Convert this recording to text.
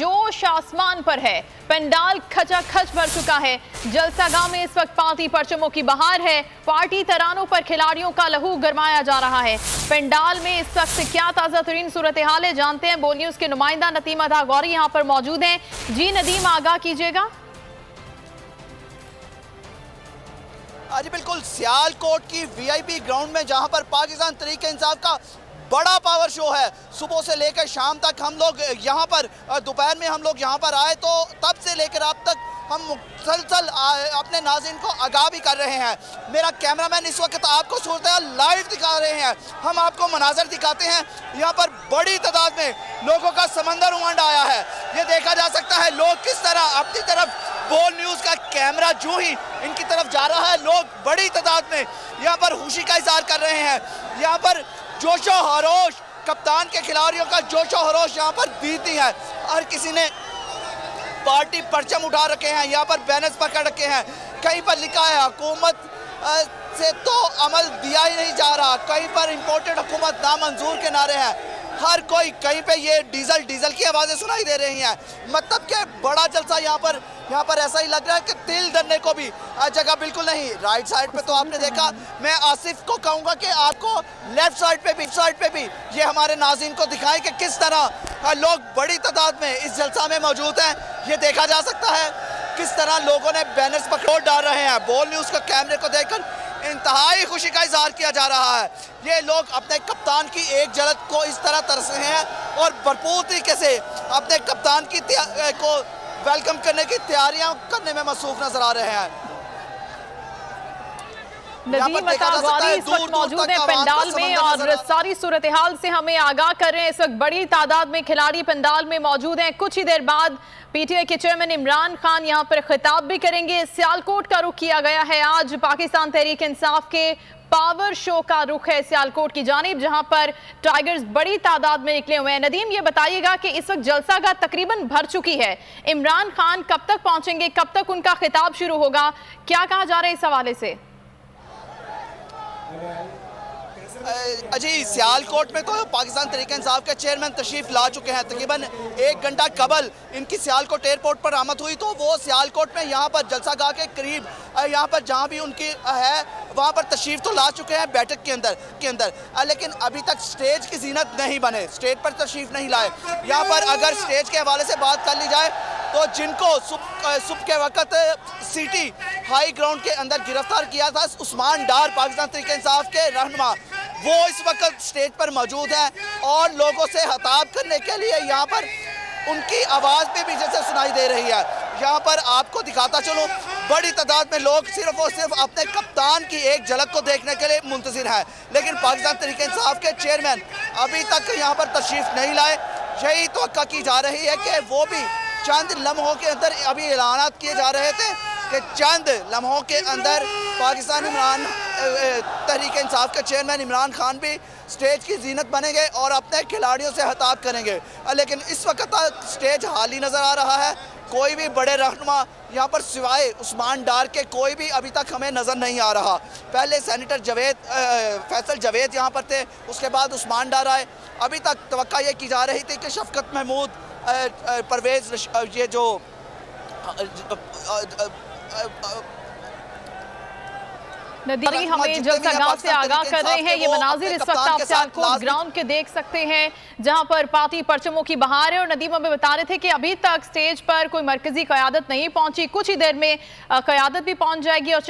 जोश आसमान पर है। पंडाल खचाखच भर चुका है। जलसागाह में इस वक्त पार्टी परचमों की बहार है। पार्टी तरानों पर खिलाड़ियों का लहू गरमाया जा रहा है। पंडाल में इस वक्त क्या ताजा तरीन सूरत हाल है, जानते हैं। बोल न्यूज के नुमाइंदा नदीम अता गौरी यहाँ पर मौजूद हैं। जी नदीम, आगाह कीजिएगा। जी बिल्कुल, सियालकोट की वीआईपी ग्राउंड में जहां पर पाकिस्तान तहरीक इंसाफ का बड़ा पावर शो है। सुबह से लेकर शाम तक हम लोग यहां पर, दोपहर में हम लोग यहां पर आए तो तब से लेकर अब तक हम मुसलसल अपने नाज़रीन को आगाह भी कर रहे हैं। मेरा कैमरामैन इस वक्त आपको सूरत लाइव दिखा रहे हैं। हम आपको मनाजर दिखाते हैं। यहाँ पर बड़ी तादाद में लोगों का समंदर उमड़ आया है। ये देखा जा सकता है लोग किस तरह अपनी तरफ, बोल न्यूज़ का कैमरा जो ही इनकी तरफ जा रहा है, लोग बड़ी तादाद में यहाँ पर खुशी का इजहार कर रहे हैं। यहाँ पर जोशो खरोश, कप्तान के खिलाड़ियों का जोशो खरोश यहाँ पर बीती है। हर किसी ने पार्टी परचम उठा रखे हैं, यहाँ पर बैनर्स पकड़ रखे हैं। कहीं पर लिखा है हुकूमत से तो अमल दिया ही नहीं जा रहा, कहीं पर इम्पोर्टेड हुकूमत नामंजूर के नारे हैं। हर कोई कहीं पे ये डीजल डीजल की आवाज़ें सुनाई दे रही हैं। मतलब कि बड़ा जलसा यहाँ पर ऐसा ही लग रहा है कि तिल धरने को भी जगह बिल्कुल नहीं। राइट साइड पे तो आपने देखा, मैं आसिफ को कहूँगा कि आपको लेफ्ट साइड पे भी ये हमारे नाज़रीन को दिखाएं कि किस तरह लोग बड़ी तादाद में इस जलसा में मौजूद हैं। ये देखा जा सकता है किस तरह लोगों ने बैनर्स पकड़ डाल रहे हैं। बोल न्यूज़ के कैमरे को देखकर इंतहाई खुशी का इजहार किया जा रहा है। ये लोग अपने कप्तान की एक झलक को इस तरह तरस रहे हैं और भरपूर तरीके से अपने कप्तान की को वेलकम करने की तैयारियां करने में मसरूफ नजर आ रहे हैं। नदीम अता गौरी इस वक्त मौजूद है पंडाल में और सारी सूरत हाल से हमें आगाह कर रहे हैं। इस वक्त बड़ी तादाद में खिलाड़ी पंडाल में मौजूद हैं। कुछ ही देर बाद पीटीआई के चेयरमैन इमरान खान यहां पर खिताब भी करेंगे। सियालकोट का रुख किया गया है। आज पाकिस्तान तहरीक इंसाफ के पावर शो का रुख है सियालकोट की जानिब, जहां पर टाइगर्स बड़ी तादाद में निकले हुए हैं। नदीम, ये बताइएगा कि इस वक्त जलसागाह तकरीबन भर चुकी है। इमरान खान कब तक पहुंचेंगे, कब तक उनका खिताब शुरू होगा, क्या कहा जा रहा है इस हवाले से? जी, सियालकोट में तो पाकिस्तान तहरीक इंसाफ के चेयरमैन तशरीफ ला चुके हैं। तकरीबन 1 घंटा कबल इनकी सियालकोट एयरपोर्ट पर आमद हुई तो वो सियालकोट में यहाँ पर जलसागाह के करीब, यहाँ पर जहाँ भी उनकी है वहाँ पर तशरीफ तो ला चुके हैं बैठक के अंदर, लेकिन अभी तक स्टेज की जीनत नहीं बने, स्टेज पर तशरीफ नहीं लाए। यहाँ पर अगर स्टेज के हवाले से बात कर ली जाए तो जिनको सुबह के वक्त सिटी हाई ग्राउंड के अंदर गिरफ्तार किया था उस्मान डार, पाकिस्तान तहरीक इंसाफ के रहनुमा, वो इस वक्त स्टेज पर मौजूद है और लोगों से खिताब करने के लिए यहाँ पर उनकी आवाज़ भी पीछे से सुनाई दे रही है। यहाँ पर आपको दिखाता चलूँ, बड़ी तादाद में लोग सिर्फ और सिर्फ अपने कप्तान की एक झलक को देखने के लिए मुंतज़िर हैं। लेकिन पाकिस्तान तहरीक इंसाफ के चेयरमैन अभी तक यहाँ पर तशरीफ़ नहीं लाए। यही तवक्का की जा रही है कि वो भी चंद लम्हों के अंदर, अभी ऐलानात किए जा रहे थे कि चंद लम्हों के अंदर पाकिस्तान तहरीक इंसाफ के चेयरमैन इमरान खान भी स्टेज की जीनत बनेंगे और अपने खिलाड़ियों से खिताब करेंगे। लेकिन इस वक्त तक स्टेज खाली नज़र आ रहा है। कोई भी बड़े रहनुमा यहाँ पर सिवाय उस्मान डार के कोई भी अभी तक हमें नज़र नहीं आ रहा। पहले सेनेटर फैसल जावेद यहाँ पर थे, उसके बाद उस्मान डार आए। अभी तक तवक्का ये की जा रही थी कि शफकत महमूद, परवेज, ये जो नदीम हमें जलसागाह से आगाह कर रहे हैं। ये मनाजिर इस वक्त आप सियालकोट ग्राउंड के देख सकते हैं, जहां पर पार्टी परचमों की बहार है। और नदीम हमें बता रहे थे कि अभी तक स्टेज पर कोई मरकजी क़यादत नहीं पहुंची, कुछ ही देर में क़यादत भी पहुंच जाएगी और